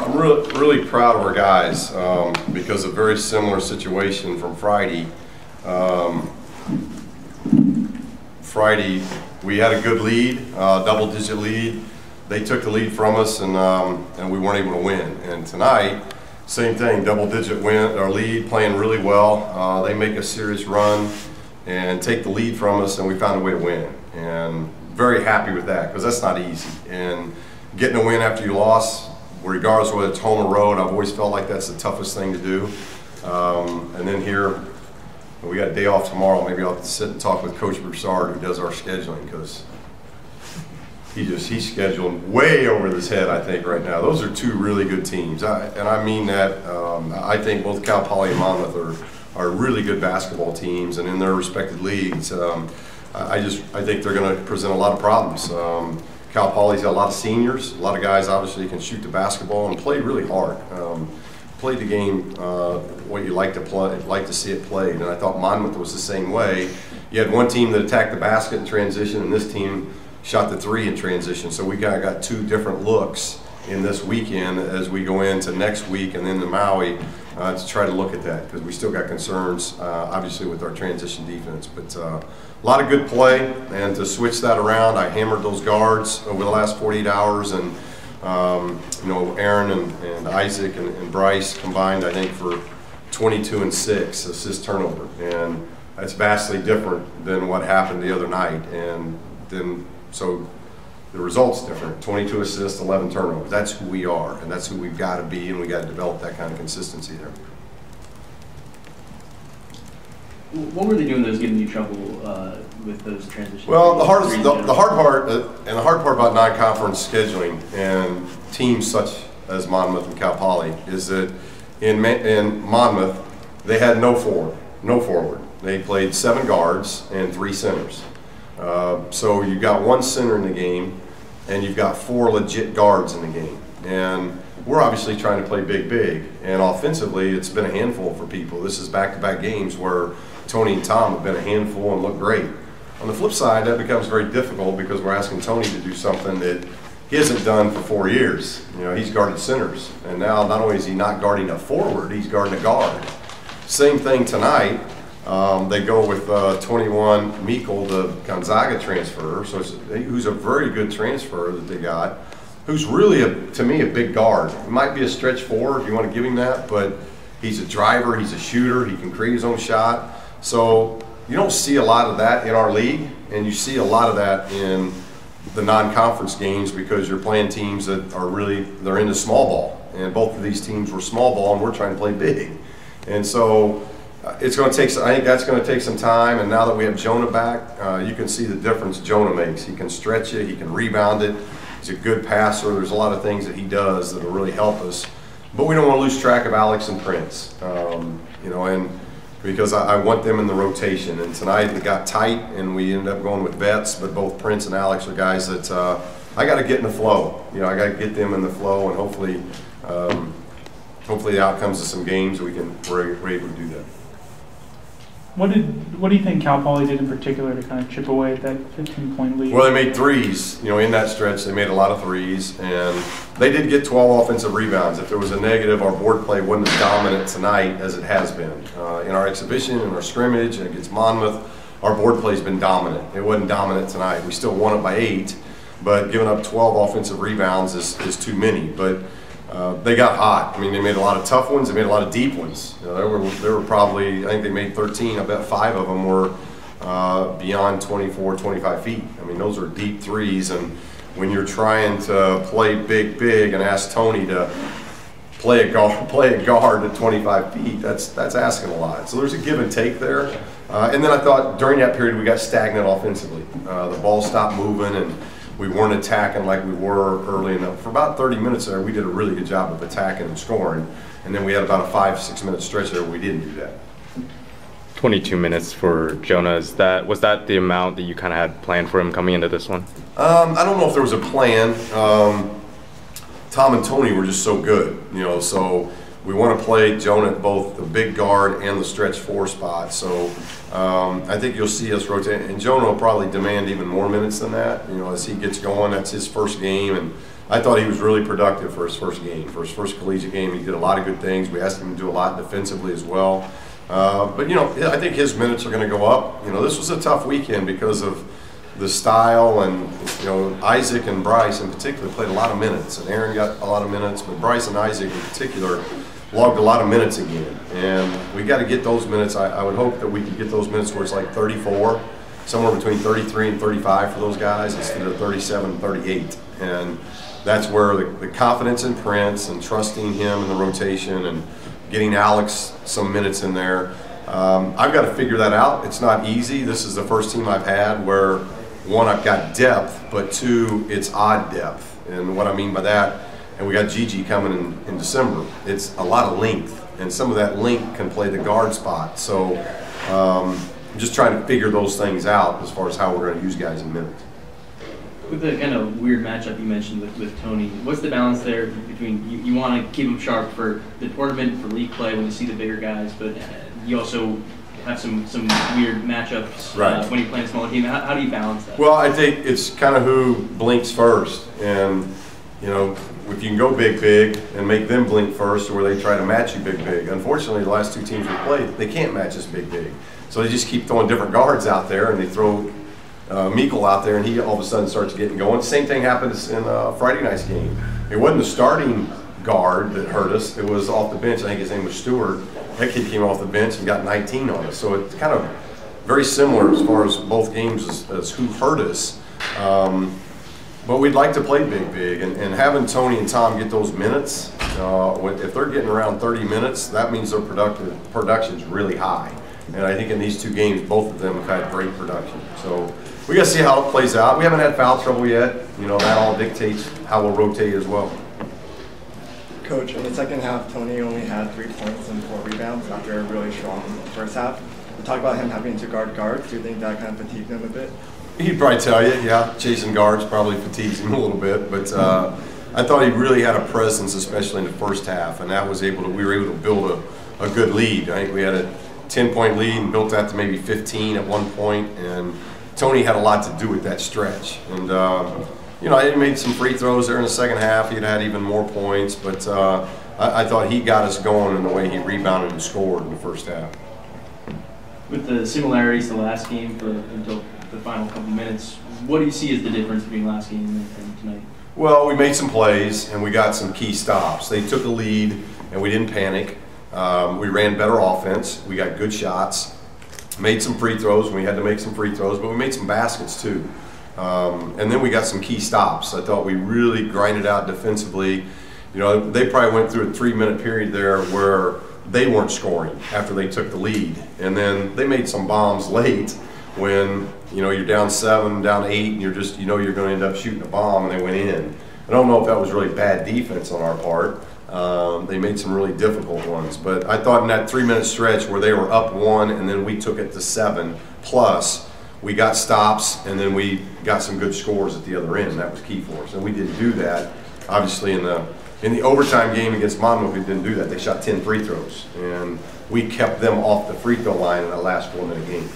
I'm really proud of our guys because a very similar situation from Friday. Friday, we had a good lead, double-digit lead. They took the lead from us, and we weren't able to win. And tonight, same thing, double-digit win, our lead, playing really well. They make a serious run and take the lead from us, and we found a way to win. And very happy with that, because that's not easy. And getting a win after you lost, regardless of whether it's home or road, I've always felt like that's the toughest thing to do. And then here, we got a day off tomorrow. Maybe I'll have to sit and talk with Coach Broussard, who does our scheduling, because he's scheduled way over his head, I think, right now. Those are two really good teams, and I mean that. I think both Cal Poly and Monmouth are really good basketball teams, and in their respective leagues, I think they're going to present a lot of problems. Cal Poly's got a lot of seniors, a lot of guys obviously can shoot the basketball and play really hard. Played the game what you like to see it played, and I thought Monmouth was the same way. You had one team that attacked the basket in transition, and this team shot the three in transition. So we kind of got two different looks in this weekend as we go into next week and then to Maui to try to look at that, because we still got concerns obviously with our transition defense. But a lot of good play, and to switch that around, I hammered those guards over the last 48 hours, and you know, Aaron and Isaac and Bryce combined, I think, for 22 and 6 assist turnover, and that's vastly different than what happened the other night. And then so the result's different. 22 assists, 11 turnovers. That's who we are, and that's who we've got to be, and we got to develop that kind of consistency there. What were they doing that was giving you trouble with those transitions? Well, the hard part about non-conference scheduling and teams such as Monmouth and Cal Poly is that in Monmouth they had no forward. They played 7 guards and 3 centers. So you've got 1 center in the game, and you've got 4 legit guards in the game. And we're obviously trying to play big, and offensively it's been a handful for people. This is back-to-back games where Tony and Tom have been a handful and look great. On the flip side, that becomes very difficult because we're asking Tony to do something that he hasn't done for 4 years. You know, he's guarded centers, and now not only is he not guarding a forward, he's guarding a guard. Same thing tonight. They go with 21 Meikle, the Gonzaga transfer, who's a very good transfer that they got, who's really, to me, a big guard. He might be a stretch 4 if you want to give him that, but he's a driver, he's a shooter, he can create his own shot. So you don't see a lot of that in our league, and you see a lot of that in the non-conference games because you're playing teams that are they're into small ball, and both of these teams were small ball, and we're trying to play big. And so it's going to take. I think that's going to take some time. And now that we have Jonah back, you can see the difference Jonah makes. He can stretch it. He can rebound it. He's a good passer. There's a lot of things that he does that will really help us. But we don't want to lose track of Alex and Prince. You know, and because I want them in the rotation. And tonight it got tight, and we ended up going with vets. But both Prince and Alex are guys that I got to get in the flow. You know, I got to get them in the flow, and hopefully the outcomes of some games we're able to do that. What do you think Cal Poly did in particular to kind of chip away at that 15-point lead? Well, they made threes. You know, in that stretch, they made a lot of threes, and they did get 12 offensive rebounds. If there was a negative, our board play wasn't as dominant tonight as it has been. In our exhibition, in our scrimmage, and against Monmouth, our board play's been dominant. It wasn't dominant tonight. We still won it by 8, but giving up 12 offensive rebounds is too many. But they got hot. I mean, they made a lot of tough ones. They made a lot of deep ones. You know, there were probably, I think they made 13. I bet 5 of them were beyond 24, 25 feet. I mean, those are deep threes. And when you're trying to play big, and ask Tony to play a guard at 25 feet, that's asking a lot. So there's a give and take there. And then I thought during that period we got stagnant offensively. The ball stopped moving, and we weren't attacking like we were early enough. For about 30 minutes there, we did a really good job of attacking and scoring. And then we had about a 5-6 minute stretch there where we didn't do that. 22 minutes for Jonah. Was that the amount that you kind of had planned for him coming into this one? I don't know if there was a plan. Tom and Tony were just so good, you know, so we want to play Jonah at both the big guard and the stretch 4 spot. So I think you'll see us rotate, and Jonah will probably demand even more minutes than that. You know, as he gets going, that's his first game, and I thought he was really productive for his first game, for his first collegiate game. He did a lot of good things. We asked him to do a lot defensively as well. But you know, I think his minutes are going to go up. You know, this was a tough weekend because of the style, and you know, Isaac and Bryce in particular played a lot of minutes, and Aaron got a lot of minutes, but Bryce and Isaac in particular logged a lot of minutes again. And we got to get those minutes. I would hope that we could get those minutes where it's like 34, somewhere between 33 and 35 for those guys instead of 37 and 38. And that's where the confidence in Prince and trusting him in the rotation and getting Alex some minutes in there. I've got to figure that out. It's not easy. This is the first team I've had where, one, I've got depth, but two, it's odd depth. And what I mean by that, and we got Gigi coming in December, it's a lot of length, and some of that length can play the guard spot. So I'm just trying to figure those things out as far as how we're going to use guys in minutes. With the kind of weird matchup you mentioned with Tony, what's the balance there between you want to keep him sharp for the tournament, for league play when you see the bigger guys, but you also have some weird matchups when you're playing a smaller team. How do you balance that? Well, I think it's kind of who blinks first, and you know, if you can go big and make them blink first, or where they try to match you big. Unfortunately, the last two teams we played, they can't match us big, so they just keep throwing different guards out there, and they throw Meikle out there, and he all of a sudden starts getting going. Same thing happens in Friday night's game. It wasn't the starting guard that hurt us. It was off the bench. I think his name was Stewart. That kid came off the bench and got 19 on us. So it's kind of very similar as far as both games as who hurt us. But we'd like to play big. And having Tony and Tom get those minutes, if they're getting around 30 minutes, that means their production's really high. And I think in these two games, both of them have had great production. So we got to see how it plays out. We haven't had foul trouble yet. You know, that all dictates how we'll rotate as well. Coach, in the second half, Tony only had 3 points and 4 rebounds after a really strong first half. We talk about him having to guard guards. Do you think that kind of fatigued him a bit? He'd probably tell you, yeah, chasing guards probably fatigues him a little bit. But I thought he really had a presence, especially in the first half, and that was we were able to build a good lead. I think we had a 10-point lead and built that to maybe 15 at one point, and Tony had a lot to do with that stretch. And you know, he made some free throws there in the second half. He'd had even more points, but I thought he got us going in the way he rebounded and scored in the first half. With the similarities to last game until the final couple minutes, what do you see as the difference between last game and tonight? Well, we made some plays and we got some key stops. They took a lead and we didn't panic. We ran better offense. We got good shots. Made some free throws when we had to make some free throws, but we made some baskets too. And then we got some key stops. I thought we really grinded out defensively. You know, they probably went through a 3-minute period there where they weren't scoring after they took the lead. And then they made some bombs late when, you know, you're down 7, down 8, and you're just, you know, you're going to end up shooting a bomb, and they went in. I don't know if that was really bad defense on our part. They made some really difficult ones. But I thought in that 3-minute stretch where they were up 1 and then we took it to 7 plus, we got stops and then we got some good scores at the other end. That was key for us. And we didn't do that. Obviously in the overtime game against Monmouth, we didn't do that. They shot 10 free throws. And we kept them off the free throw line in that last 4-minute game.